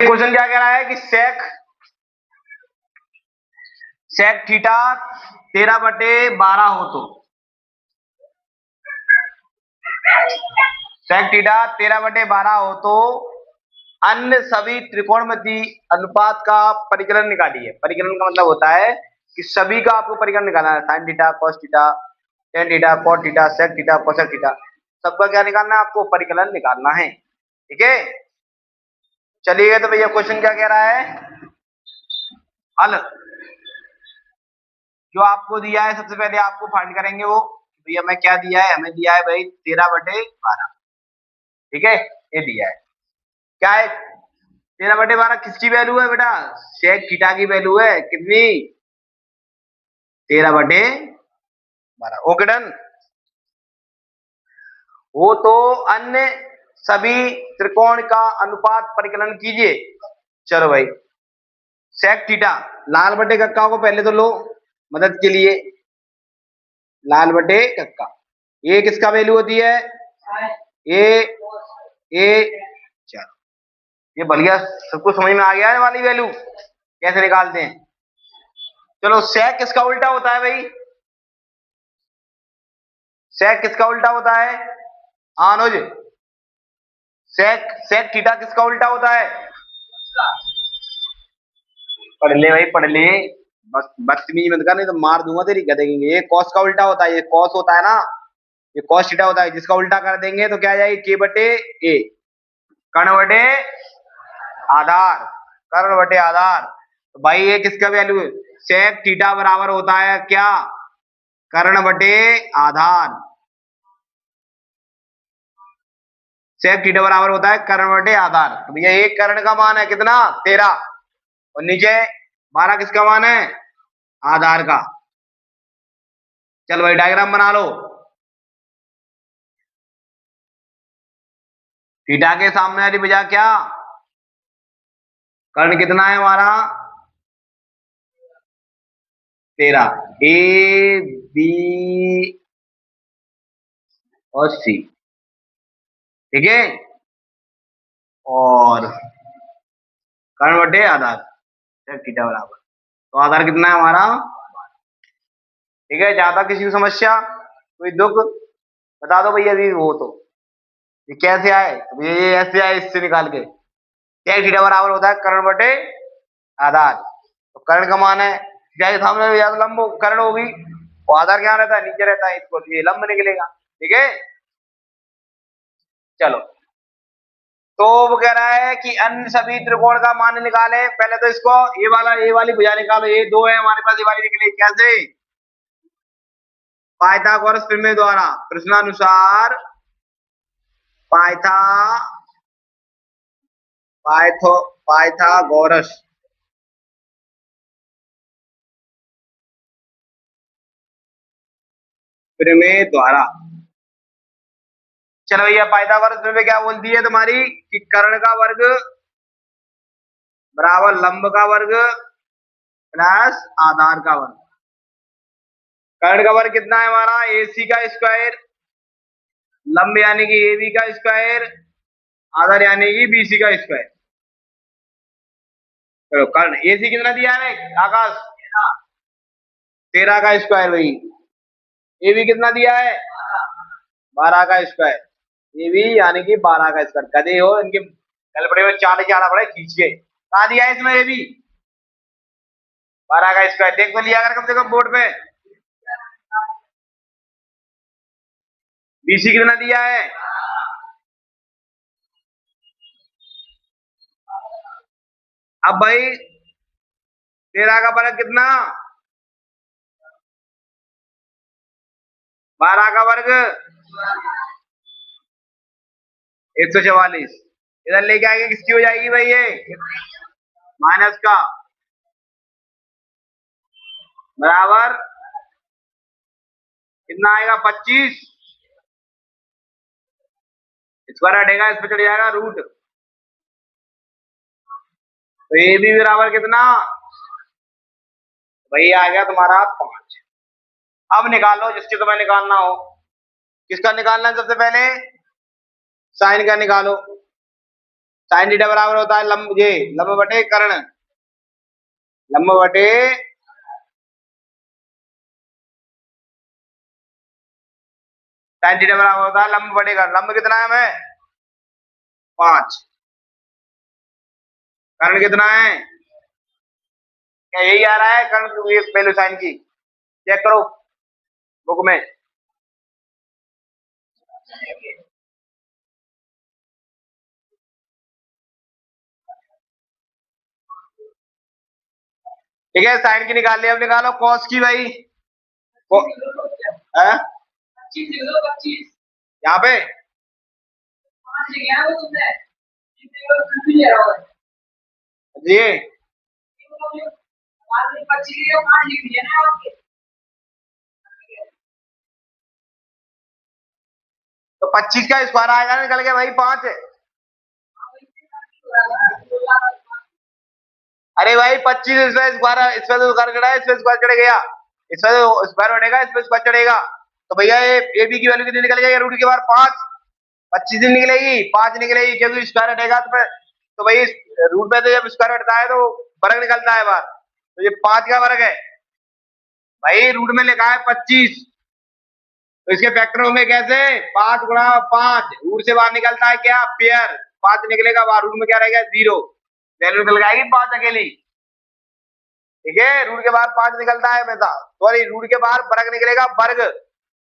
Question क्या कह रहा है कि सेक थीटा 13/12 हो तो सेक थीटा 13/12 हो तो अन्य सभी त्रिकोणमिति अनुपात का परिकलन निकालिए। परिकलन का मतलब होता है कि सभी का आपको परिकलन निकालना है। Sine theta, cos theta, tan theta, cot theta, sec theta, cosec theta, सबका क्या निकालना है? आपको परिकलन निकालना है। ठीक है, चलिए तो भैया क्वेश्चन क्या कह रहा है? हल जो आपको दिया है सबसे पहले आपको फाइंड करेंगे वो भैया मैं क्या दिया है, हमें दिया है भाई 13/12। ठीक है, ये दिया है क्या है? 13/12 किसकी वैल्यू है बेटा? सेक थीटा की वैल्यू है। कितनी? 13/12। Okay done. वो तो अन्य सभी त्रिकोण का अनुपात परिकलन कीजिए। चलो भाई, सेक थीटा लाल बटे कक्का को पहले तो लो मदद के लिए। लाल बटे कक्का, ये किसका वैल्यू होती है? ए चलो ये बढ़िया, सबको समझ में आ गया है वाली वैल्यू कैसे निकालते हैं। चलो सेक किसका उल्टा होता है भाई? सेक किसका उल्टा होता है? अनुज, सेक सेक थीटा किसका उल्टा होता है? पढ़ ले भाई पढ़ ले, बस बदतमीजी मत कर नहीं तो मार दूंगा तेरी गधे की। ये कॉस का उल्टा होता है, ये कॉस होता है ना, ये कॉस थीटा होता है। जिसका उल्टा कर देंगे तो क्या आ जाएगी? के बटे ए, कर्ण बटे आधार, कर्ण बटे आधार। तो भाई ये किसका वैल्यू है? सेक थीटा बराबर होता है क्या? कर्ण बटे आधार। सेक थीटा बराबर होता है कर्ण बटे आधार। तो भैया एक कर्ण का मान है कितना? 13, और नीचे 12 किसका मान है? आधार का। चल भाई डायग्राम बना लो। थीटा के सामने वाली भुजा क्या? कर्ण कितना है हमारा? 13। ए बी और सी। ठीक है, और कर्ण बटे आधार, थीटा बराबर, तो आधार कितना है हमारा? ठीक है, ज्यादा किसी को समस्या कोई दुख बता दो भैया जी। वो तो ये कैसे आए? तो ये ऐसे आए इससे निकाल के। tan थीटा बराबर होता है कर्ण बटे आधार। तो कर्ण का मान है थीटा के सामने या तो लंब कर्ण होगी, वो आधार क्या रहता है? नीचे रहता है, इसको ये लंब निकलेगा। ठीक है, चलो तो वो कह रहा है कि अन्य सभी त्रिकोण का मान निकाले। पहले तो इसको ये वाली भुजा निकालो। ये दो है हमारे पास, ये वाली निकली कैसे? पाइथागोरस प्रमेय द्वारा। प्रश्नानुसार पाइथा पाइथो पाइथागोरस प्रमेय द्वारा। चलो भैया पाइथागोरस प्रमेय क्या बोलती है तुम्हारी कि कर्ण का वर्ग बराबर लंब का वर्ग प्लस आधार का वर्ग। कर्ण का वर्ग कितना है हमारा? ए सी का स्क्वायर, लंब यानी कि ए बी का स्क्वायर, आधार यानी कि बी सी का स्क्वायर। चलो कर्ण ए सी कितना दिया है आकाश? 13 का स्क्वायर भाई। ए बी कितना दिया है? 12 का स्क्वायर। ए बी यानी कि 12 का स्क्वायर। गधे हो, इनके गलबड़े में चाल जाना पड़े खींच के। कहा दिया है इसमें? ए बी 12 का स्क्वायर। देख तो लिया अगर कम से कम बोर्ड पे। बीसी कितना दिया है? अब भाई 13 का वर्ग कितना? 12 का वर्ग 144। इधर लेके आएंगे किसकी हो जाएगी भाई? ये माइनस का बराबर कितना आएगा? 25। स्क्वायर हटेगा, इस पर चढ़ जाएगा रूट। तो ए बी बराबर कितना? वही आ गया तुम्हारा 5। अब निकालो जिसके तुम्हें निकालना हो। किसका निकालना है सबसे पहले? साइन का निकालो। साइन थीटा बराबर होता है लंब बटे कर्ण, लंब बटे साइन थीटा बराबर होता है लंब बटे कर्ण। लंब कितना है हमें 5, कर्ण कितना है, क्या यही आ रहा है कर्ण की वैल्यू साइन की, चेक करो बुक में। ठीक है साइन की निकाल लिया, अब निकालो कॉस की भाई। है? यहाँ पे जी तो 25 का स्क्वायर आएगा ना, निकल गया भाई 5। अरे भाई 25 इसमें स्क्वायर, इसमें तो स्क्वायर चढ़ा है, इसमें स्क्वायर चढ़ गया, इसमें तो स्क्वायर बढ़ेगा, इसमें स्क्वायर चढ़ेगा, तो भैया ये ए बी की वैल्यू कितनी निकल जाएगी रूट के बाहर 5, 25 दिन निकलेगी, 5 निकलेगी, क्योंकि स्क्वायर हटेगा तो भाई रूट में तो जब स्क्वायर हटता है तो वर्ग निकलता है बाहर, तो ये 5 का वर्ग है भाई, रूट में लिखा है 25, तो इसके फैक्टर होंगे कैसे, 5 गुणा 5, रूट से बाहर निकलता है क्या पेयर, 5 निकलेगा बाहर, रूट में क्या रहेगा 0, वैल्यू निकल जाएगी 5 अकेली। ठीक है रूट के बाहर 5 निकलता है हमेशा, सॉरी रूट के बाहर वर्ग निकलेगा वर्ग,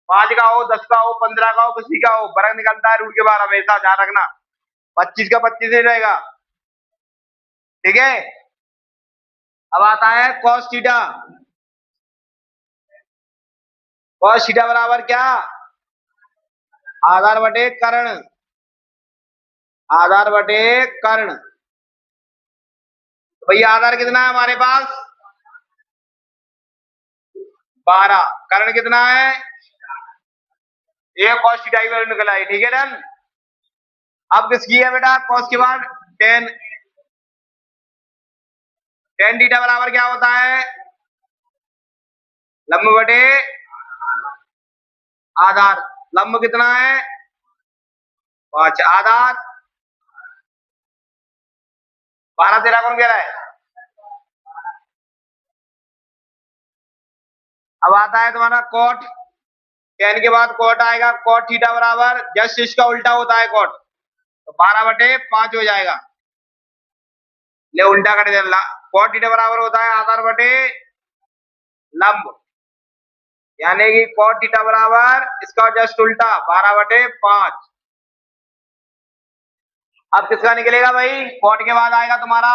5 का हो 10 का हो 15 का हो किसी का हो, वर्ग निकलता है रूट के बाहर हमेशा, ध्यान रखना, 25 का 25 ही रहेगा। ठीक है अब आता है cos थीटा, cos थीटा बराबर क्या, आधार बटे कर्ण, आधार बटे कर्ण, तो भैया आधार कितना है हमारे पास 12, कर्ण कितना है, ये cos थीटा की वैल्यू निकल आई। ठीक है डन। अब किसकी है बेटा cos के बाद tan, tan थीटा बराबर क्या होता है लंब बटे आधार, लंब कितना है 5, आधार 12 13 कौन कह रहा है। अब आता है तुम्हारा cot, tan के बाद cot आएगा, cot थीटा बराबर जस्ट इसका उल्टा होता है cot, तो 12/5 हो जाएगा, ले उल्टा कर देना, cot थीटा बराबर होता है आधार बटे लंब, यानी कि cot थीटा बराबर इसका जस्ट उल्टा 12/5। अब किसका निकलेगा भाई, cot के बाद आएगा तुम्हारा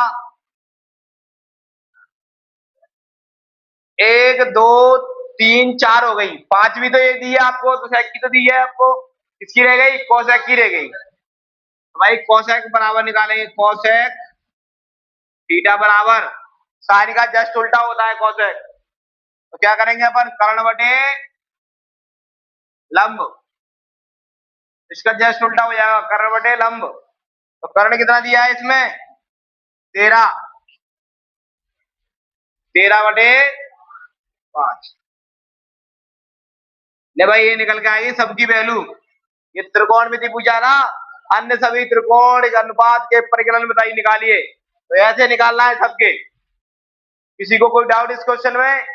1 2 3 4 हो गई, 5 भी तो ये दी है आपको, तो sec की तो दी है आपको, किसकी रह गई cosec की रह गई, तो भाई cosec बराबर निकालेंगे, cosec थीटा बराबर साइन का जस्ट उल्टा होता है cosec, तो क्या करेंगे अपन कर्ण बटे लंब, इसका जस्ट उल्टा हो जाएगा कर्ण बटे लंब, तो कर्ण कितना दिया है इसमें 13, 13/5, ले भाई ये निकल के आएगी सबकी वैल्यू, ये त्रिकोणमिति पूछा ना, अन्य सभी त्रिकोण अनुपात के परिकलन बताइए निकालिए, तो ऐसे निकालना है सबके, किसी को कोई डाउट इस क्वेश्चन में।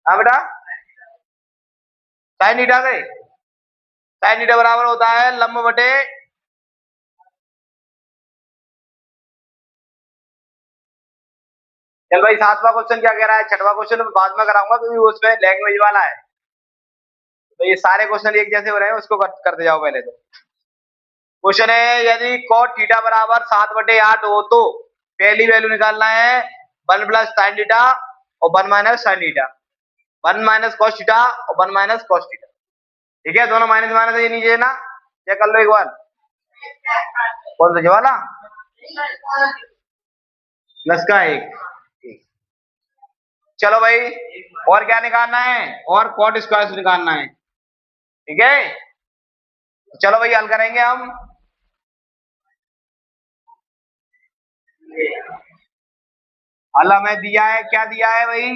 हाँ बेटा साइन थीटा से, साइन थीटा बराबर होता है लंब बटे, चल भाई 7वां क्वेश्चन क्या कह रहा है, 6वां क्वेश्चन बाद में कराऊंगा क्योंकि उसमें लैंग्वेज वाला है, तो ये सारे क्वेश्चन एक जैसे हो रहे हैं, उसको करते जाओ पहले। तो क्वेश्चन है यदि cot थीटा बराबर 7/8 हो तो पहली वैल्यू निकालना है 1 प्लस साइन थीटा और 1 minus sine theta, 1 minus cos theta और 1 माइनस cos थीटा। ठीक है दोनों माइनस माइनस ये नीचे ना, चेक कर लो एक बार, कौन सा वाला प्लस का 1, चलो भाई और क्या निकालना है, और cot स्क्वायर से निकालना है। ठीक है चलो भाई हल करेंगे हम, हल हमें दिया है, क्या दिया है भाई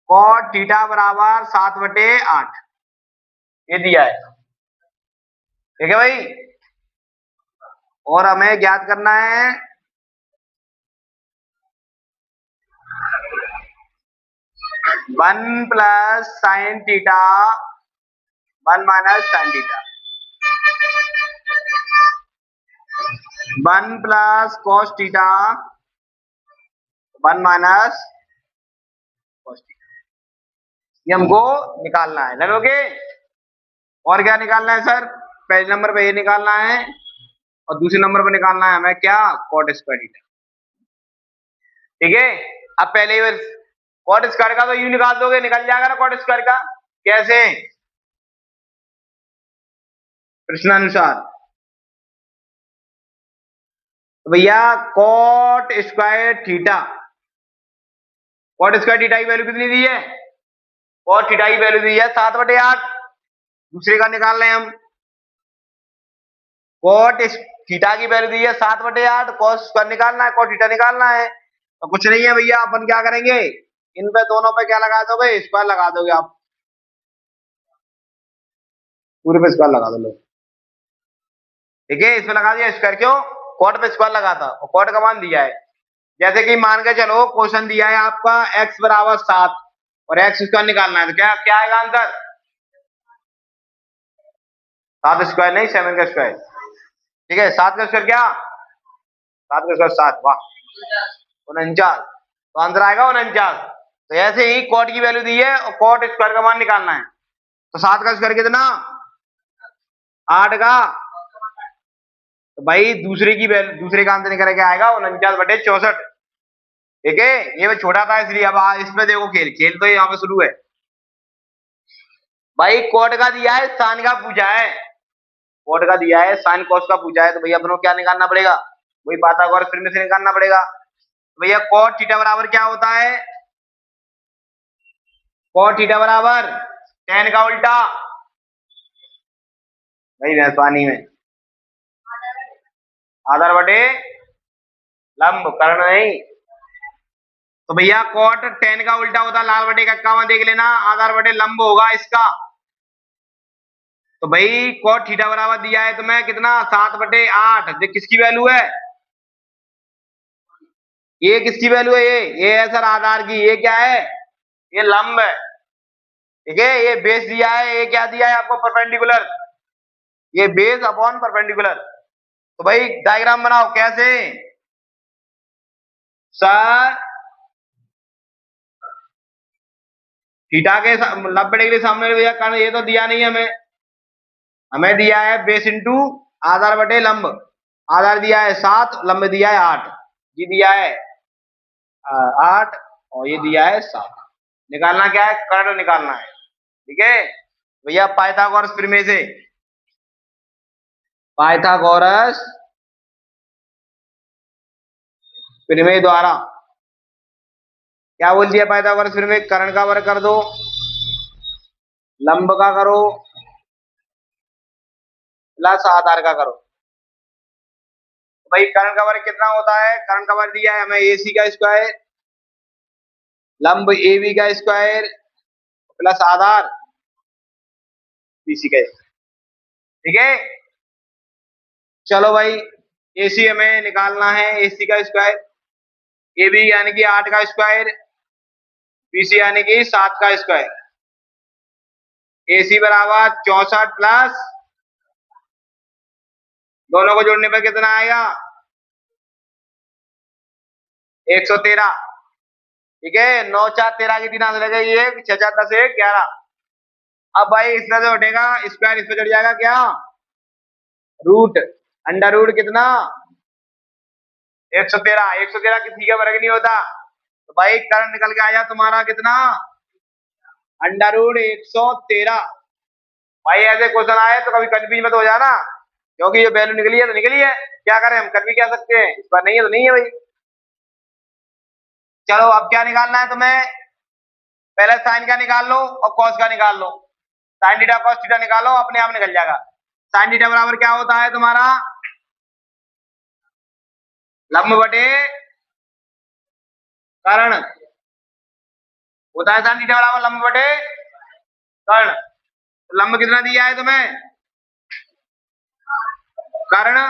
cot थीटा बराबर 7/8, ये दिया है, ठीक है भाई। और हमें ज्ञात करना है 1 + sin θ 1 - sin θ 1 + cos θ 1 - cos θ। ये हमको निकालना है, लगोगे। और क्या निकालना है सर? पहले नंबर पे ये निकालना है और दूसरे नंबर पे निकालना है हमें क्या, कॉट स्क्वायर थीटा। ठीक है। अब पहले कॉट स्क्वायर का तो यू निकाल दोगे, निकल जाएगा ना कॉट स्क्वायर का। कैसे? प्रश्नानुसार। तो भैया cot square theta, cot square theta की वैल्यू कितनी दी है? कॉट थीटा की वैल्यू दी है 7/8। दूसरे का निकाल रहे हैं हम। कॉट थीटा की वैल्यू दी है 7/8, कॉस स्क्वायर निकालना है, कॉट थीटा निकालना है। तो कुछ नहीं है भैया, अपन क्या करेंगे, इन पे दोनों पे क्या लगा दोगे, स्क्वायर लगा दोगे आप, पूरे पे स्क्वायर लगा दो लो। ठीक है, इसमें लगा दिया स्क्वायर, क्यों? कॉट पे स्क्वायर लगा था और कॉट का मान दिया है। जैसे कि मान के चलो क्वेश्चन दिया है आपका x = 7 और x स्क्वायर निकालना है, तो क्या क्या आएगा आंसर? 7 स्क्वायर नहीं, 7 का स्क्वायर। ठीक है, 7 का स्क्वायर क्या? 7 का स्क्वायर 7, वाह, 49। तो आंसर आएगा 49। तो ऐसे ही कॉट की वैल्यू दी है और कॉट स्क्वायर का मान निकालना है। तो 7 का स्क्वायर कितना? 8 का। तो भाई दूसरे की वैल्यू, दूसरे का आंसर निकल के आएगा 49/64। ठीक है, ये मैं छोटा था इसलिए। अब इसमें देखो, खेल खेल तो यहाँ पे शुरू है भाई। कॉट का दिया है, साइन का पूछा है। कॉट का दिया है, साइन कॉस का पूछा है, तो भैया अपनों क्या निकालना पड़ेगा? वही पाइथागोरस थ्योरम से निकालना पड़ेगा। तो भैया कॉट थीटा बराबर क्या होता है? कॉट थीटा बराबर tan का उल्टा, भाई पानी में आधार बटे लंब, कर्ण नहीं। तो भैया कॉट tan का उल्टा होता है लाल बटे का 51, देख लेना, आधार बटे लंब होगा इसका। तो भाई कॉट थीटा बराबर दिया है तुम्हें कितना, 7/8। ये किसकी वैल्यू है? ये किसकी वैल्यू है? ये है सर आधार की। ये क्या है? ये लंब है। ठीक है, ये बेस दिया है, ये क्या दिया है आपको, परपेंडिकुलर। ये बेस अपॉन परपेंडिकुलर। तो भाई डायग्राम बनाओ, कैसे सर? थीटा के 90 डिग्री सामने वाले भैया कारण ये तो दिया नहीं है हमें। हमें दिया है बेस इंटू आधार बटे लंब। आधार दिया है 7, लंब दिया है 8। ये दिया है 8 और ये दिया है 7। निकालना क्या है? कर्ण निकालना है। ठीक है भैया, पाइथागोरस प्रमेय से, पाइथागोरस प्रमेय द्वारा क्या बोल दिया पाइथागोरस प्रमेय? कर्ण का वर्ग कर दो, लंब का करो, प्लस आधार का करो। भाई कर्ण का वर्ग कितना होता है? कर्ण का वर्ग दिया है हमें AC का स्क्वायर, लंब AB का स्क्वायर, प्लस आधार BC का स्क्वायर। ठीक है, चलो भाई, AC हमें निकालना है, AC का स्क्वायर, AB यानी कि 8 का स्क्वायर, BC यानी कि 7 का स्क्वायर। AC बराबर 64 प्लस, दोनों को जोड़ने पर कितना आएगा? 113। ठीक है, 9 4 13 की 3 लगे, ये 6 4 10 1 11। अब भाई इसमें से उठेगा स्क्वायर, इस पे चढ़ जाएगा क्या, रूट। अंडर रूट कितना? 113। 113 किसी का वर्ग नहीं होता। तो भाई कर्ण निकल के आया तुम्हारा कितना, अंडर रूट 113। भाई ऐसे क्वेश्चन आए तो कभी कंफ्यूज मत हो जाना, क्योंकि ये वैल्यू निकली है तो निकली है, क्या करें हम, कर भी क्या सकते हैं, इस बार नहीं है तो नहीं है भाई। चलो अब क्या निकालना है तुम्हें? पहले साइन का निकाल लो और कॉस का निकाल लो। साइन थीटा कॉस थीटा निकालो, अपने आप निकल जाएगा। साइन थीटा बराबर क्या होता है तुम्हारा, लंब बटे कर्ण होता है। साइन थीटा बराबर लंब बटे कर्ण। तो लंब कितना दिया है तुम्हें? कर्ण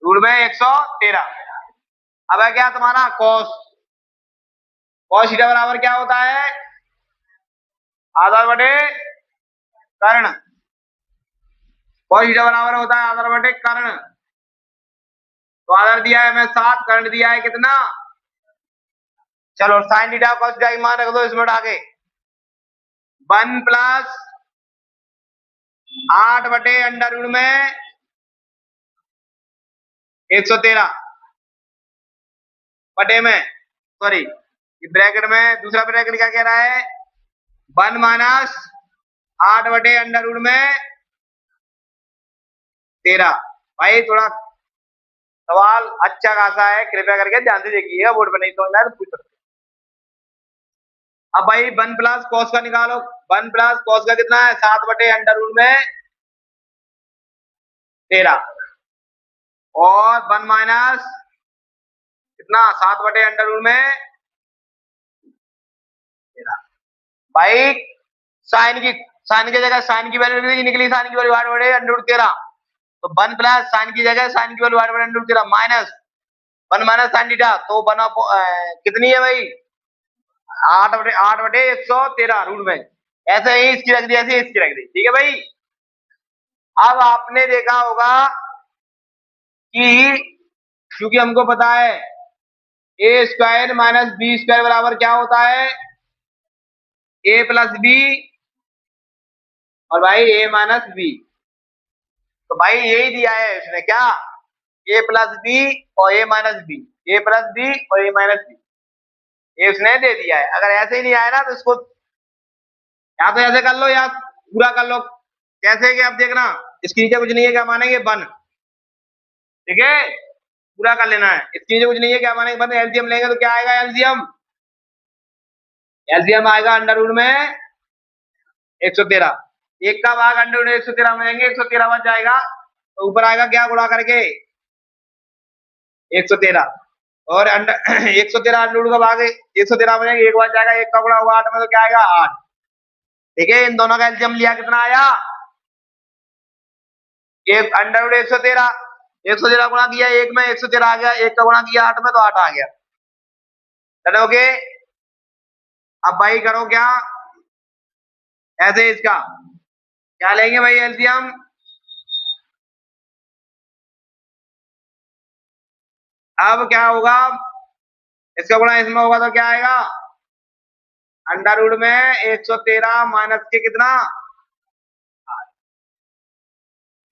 रूट में 113। अब है क्या तुम्हारा कॉस, कॉस थीटा बराबर क्या होता है, आधार बटे कर्ण। कॉस थीटा बराबर होता है आधार बटे कर्ण। तो आधार दिया है हमें 7, कर्ण दिया है कितना। चलो साइन थीटा कॉस थीटा की मान रख दो इसमें उठा के, 1 प्लस 8 बटे अंडर रूट में 113 बटे में, सॉरी ब्रैकेट में दूसरा ब्रैकेट क्या कह रहा है, 1 माइनस 8 बटे अंडर रूट में 13। भाई थोड़ा सवाल अच्छा खासा है, कृपया करके ध्यान से देखिएगा, बोर्ड पर नहीं समझना है तो पूछ सकते। अब भाई 1 प्लस कॉस का निकालो, 1 प्लस कॉस का कितना है 7 बटे अंडर रूट में 13 और 1 माइनस कितना 7 बटे अंडर रूट में 13। भाई साइन की जगह साइन की वैल्यू निकली, साइन की वैल्यू 8 बटे अंडर रूट 13, तो 1 प्लस साइन की जगह साइन की वैल्यू 8 बटे under root 13 minus 1 minus sine theta, तो 1 कितनी है भाई 8 बटे 113 रूट में। ऐसे ही इसकी रख दी, ऐसे ही इसकी रख दी, ठीक है भाई। अब आपने देखा होगा कि क्योंकि हमको पता है ए स्क्वायर माइनस बी स्क्वायर बराबर क्या होता है, ए प्लस बी और भाई ए माइनस बी। तो भाई यही दिया है इसने क्या, ए प्लस बी और ए माइनस बी, ए प्लस बी और ए माइनस बी, ये उसने दे दिया है। अगर ऐसे ही नहीं आया ना तो इसको या तो ऐसे कर लो या पूरा कर लो। कैसे कि अब देखना इसके नीचे कुछ नहीं है, क्या मानेंगे 1, ठीक है पूरा कर लेना है। इसके नीचे कुछ नहीं है, क्या मानेंगे 1, एलसीएम लेंगे तो क्या आएगा, एलसीएम एलसीएम आएगा अंडर रूट में 113, एक का भाग अंडर रूट 113 में लेंगे, 113 बच जाएगा, तो ऊपर आएगा क्या गुणा करके 113 और अंडर 113 अंडर रूट का भाग 113 में लेंगे, एक बच जाएगा, एक का गुणा होगा 8 में तो क्या आएगा 8, ठीक है। इन दोनों का एलसीएम लिया कितना आया, एक अंडर रूट 113 गुणा किया एक में 113 आ गया, एक का गुणा किया 8 में तो 8 आ गया। चलोगे अब भाई करो क्या, ऐसे इसका क्या लेंगे भाई एलसीएम, अब क्या होगा इसका गुणा इसमें होगा तो क्या आएगा, अंडर रूट में 113 माइनस के कितना,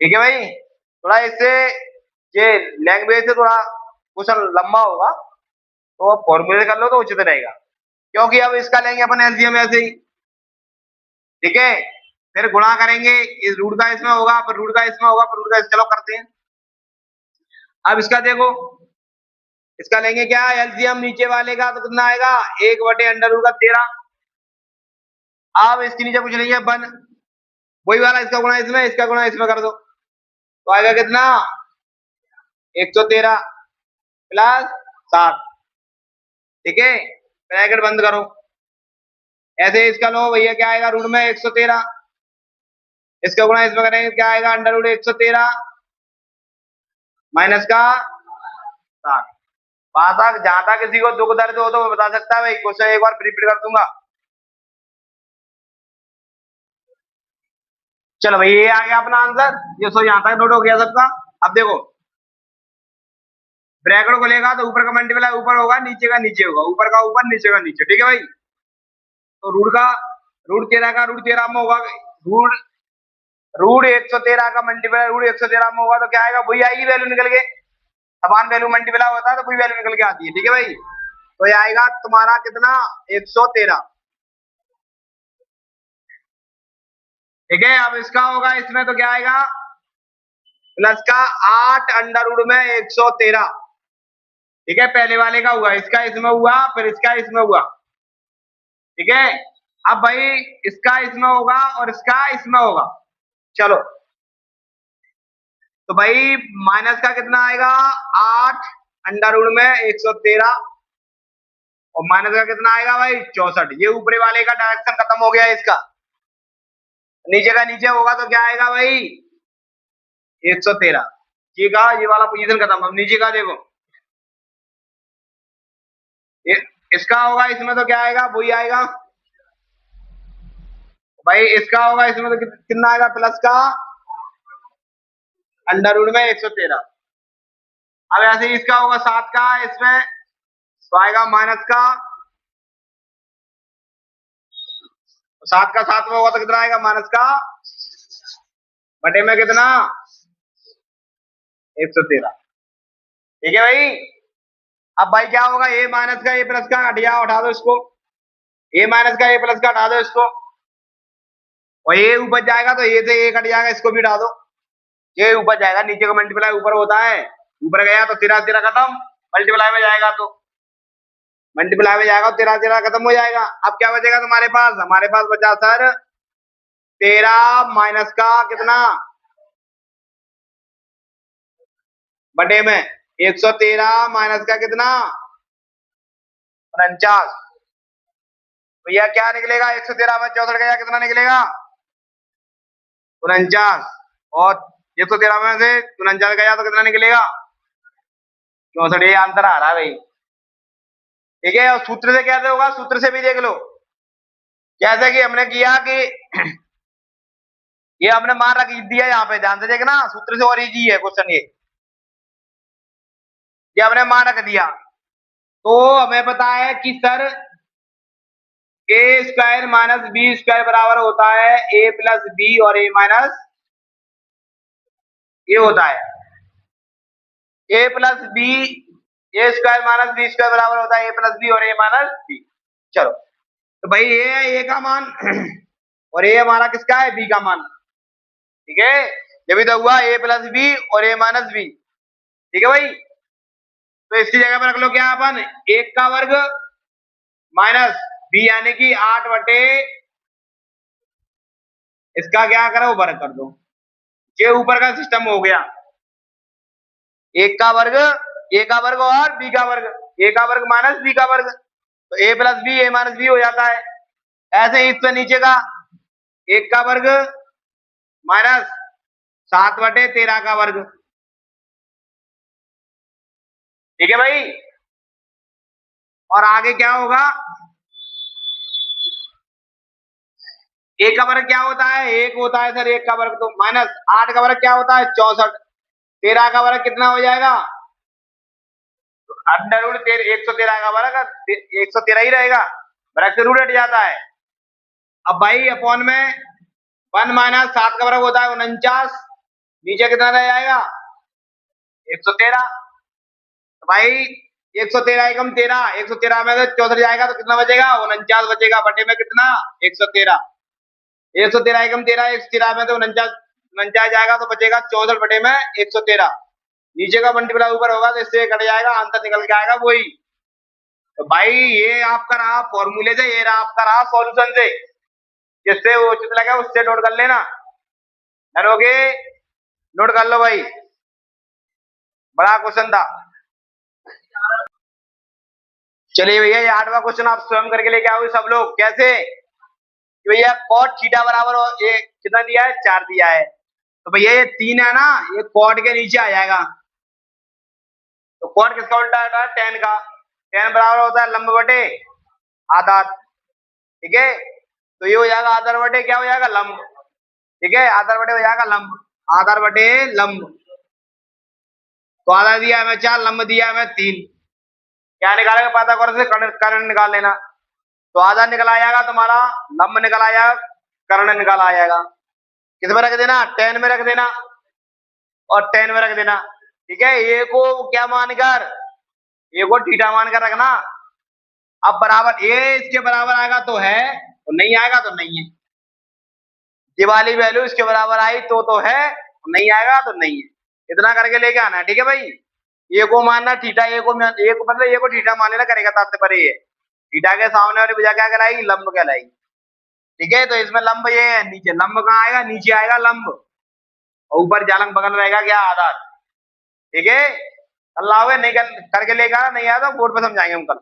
ठीक है भाई। थोड़ा इससे ये लैंग्वेज से थोड़ा क्वेश्चन लंबा होगा, तो अब फॉर्मूले कर लो तो उचित रहेगा, क्योंकि अब इसका लेंगे अपन एलसीएम ऐसे ही, ठीक है। फिर गुणा करेंगे, इस रूट का इसमें होगा, फिर रूट का इसमें होगा, फिर रूट का चलो करते हैं। अब इसका देखो, इसका लेंगे क्या एलसीएम नीचे वाले का, तो कितना आएगा 1 बटे अंडर रूट का 13। अब इसके नीचे कुछ नहीं है 1, वही वाला इसका गुणा इसमें, इसका गुणा इसमें कर दो, तो आएगा कितना 113 प्लस 7, ठीक है ब्रैकेट बंद करो। ऐसे इसका लो भैया क्या आएगा रूट में 113, इसका गुणा इसमें करेंगे क्या आएगा अंडर रूट 113 माइनस का 7। बात जहां तक किसी को दुख दर्द हो तो बता सकता है भाई, क्वेश्चन एक बार रिपीट कर दूंगा। चलो भाई ये आ गया अपना आंसर, ये सो यहां तक नोट हो गया सबका। अब देखो ब्रैकेट को लेगा तो ऊपर का मल्टीप्लाई ऊपर होगा, नीचे का नीचे होगा, ऊपर का ऊपर नीचे का नीचे, ठीक है भाई। तो रूट 13 का रूट 13 में होगा, रूट रूट 113 का मल्टीप्लाई रूट 113 में होगा तो क्या आएगा, वही आएगी वैल्यू निकल के, समान वैल्यू मल्टीप्लाई होता है तो वही वैल्यू निकल के आती है, ठीक है भाई। तो ये आएगा तुम्हारा कितना 113, ठीक है। अब इसका होगा इसमें तो क्या आएगा प्लस का 8 अंडर रूट में 113, ठीक है पहले वाले का हुआ, इसका इसमें हुआ, फिर इसका इसमें हुआ, ठीक है। अब भाई इसका इसमें होगा और इसका इसमें होगा, चलो तो भाई माइनस का कितना आएगा 8 अंडर रूट में 113 और माइनस का कितना आएगा भाई 64, ये ऊपरी वाले का डायरेक्शन खत्म हो गया इसका, नीचे का नीचे होगा तो क्या आएगा भाई 113। ये कहा, ये वाला पोजीशन खत्म। अब नीचे का देखो, ये इसका होगा, इसमें तो क्या आएगा, वही आएगा भाई। इसका होगा इसमें तो कितना आएगा, प्लस का अंडर रूट में 113। अब ऐसे ही इसका होगा 7 का, इसमें तो आएगा माइनस का, 7 का 7 में होगा तो कितना आएगा, माइनस का बटे में कितना, 113। ठीक है भाई। अब भाई क्या होगा, ए माइनस का ए प्लस का हटिया, उठा दो इसको, ए माइनस का ए प्लस का हटा दो इसको, और ये ऊपर जाएगा तो ये से ए कट जाएगा, इसको भी हटा दो। ये ऊपर जाएगा, नीचे का मल्टीप्लाई ऊपर होता है, ऊपर गया तो 13 13 खत्म, मल्टीप्लाई में जाएगा तो मल्टीप्लाई में जाएगा, 13 13 खत्म हो जाएगा। अब क्या बचेगा तुम्हारे पास, हमारे पास बचा सर 13 माइनस का कितना, बटे में 113 माइनस का कितना, 49। भैया क्या निकलेगा, 113 में 64 गया, कितना निकलेगा, 49। और 113 में से 49 गया तो कितना निकलेगा, 64। ये आंसर आ रहा है भाई। ठीक है, और सूत्र से कैसे होगा, सूत्र से भी देख लो, जैसे कि हमने किया कि ये हमने मान रख दिया, यहाँ पे ध्यान से देखना, सूत्र से और इजी है क्वेश्चन ये हमने मान रख दिया। तो हमें पता है कि सर ए स्क्वायर माइनस बी स्क्वायर बराबर होता है ए प्लस बी और ए माइनस ये होता है ए प्लस बी, ए स्क्वायर माइनस बी स्क्वायर बराबर होता है ए प्लस बी और ए माइनस बी। चलो, तो भाई ये है ए का मान और ये हमारा किसका है, बी का मान। ठीक है, जब भी तो हुआ ए प्लस बी और ए माइनस बी। ठीक है भाई, तो इसकी जगह पर रख लो क्या, अपन 1 का वर्ग माइनस बी यानी कि 8 बटे इसका क्या करो, वर्ग कर दो। ये ऊपर का सिस्टम हो गया, 1 का वर्ग, ए का वर्ग और बी का वर्ग, ए का वर्ग माइनस बी का वर्ग, तो ए प्लस बी ए माइनस बी हो जाता है। ऐसे ही इससे नीचे का 1 का वर्ग माइनस 7 बटे 13 का वर्ग। ठीक है भाई, और आगे क्या होगा, एक का वर्ग क्या होता है, 1 होता है सर, 1 का वर्ग, तो माइनस 8 का वर्ग क्या होता है, 64। 13 का वर्ग कितना हो जाएगा, अंडर रूट 113 का वर्ग 113 ही रहेगा, वर्ग से रूट हट जाता है। अब भाई अपॉन में 1 माइनस 7 का वर्ग होता है 49, नीचे कितना रह जाएगा, 113। तो भाई 113 एकम 13, 113 में से 64 जाएगा तो कितना बचेगा, 49 बचेगा, बटे में कितना, 113। 113 एकम 13, 113 में से 49 49 जाएगा तो बचेगा 64 बटे में 113। नीचे का मल्टीप्लाई ऊपर होगा तो इससे कट जाएगा, आंसर निकल के आएगा वही। तो भाई ये आपका रहा फॉर्मूले से, ये रहा आपका रहा सॉल्यूशन से, जिससे वो उचित लगे उससे नोट कर लेना। डन हो गए, नोट कर लो भाई, बड़ा क्वेश्चन था। चलिए भैया, ये 8वां क्वेश्चन आप स्वयं करके लेके आओगे सब लोग। कैसे, कि भैया कॉट थीटा बराबर ये कितना दिया है, 4 दिया है, तो भैया ये 3 है ना, ये कॉट के नीचे आ जाएगा। तो कॉट किसका उल्टा होता है, टेन का। टेन बराबर होता है लंब बटे आधार। ठीक है, तो ये हो जाएगा आधार बटे क्या हो जाएगा, लंब। ठीक है, आधार बटे हो जाएगा लंब, आधार बटे लंब। तो आधार दिया है हमें 4, लंब दिया है हमें 3। क्या निकालेगा, पाइथागोरस से कर्ण निकाल लेना। तो आधार निकल आएगा तुम्हारा, लंब निकल आएगा, कर्ण निकल आएगा। किस में रख देना, टेन में रख देना, और टेन में रख देना। ठीक है, ए को क्या मानकर, ए को थीटा मानकर रखना। अब बराबर ए इसके बराबर आएगा तो है, और नहीं आएगा तो नहीं है। ये वाली वैल्यू इसके बराबर आई तो है, नहीं आएगा तो नहीं है। इतना करके लेके आना है। ठीक है भाई, ए को मानना थीटा, ए को मतलब ए को थीटा मान लेना, करेगा तात्पर्य ये थीटा के सामने वाली भुजा क्या कहलाएगी, लंब कहलाएगी। ठीक है, तो इसमें लंब ये है, नीचे लंब कहाँ आएगा, नीचे आएगा लंब, और ऊपर जालंग बगल रहेगा क्या, आधार। ठीक है, कल आओगे, नहीं करके लेगा, नहीं आया तो बोर्ड पर समझाएंगे हम कल।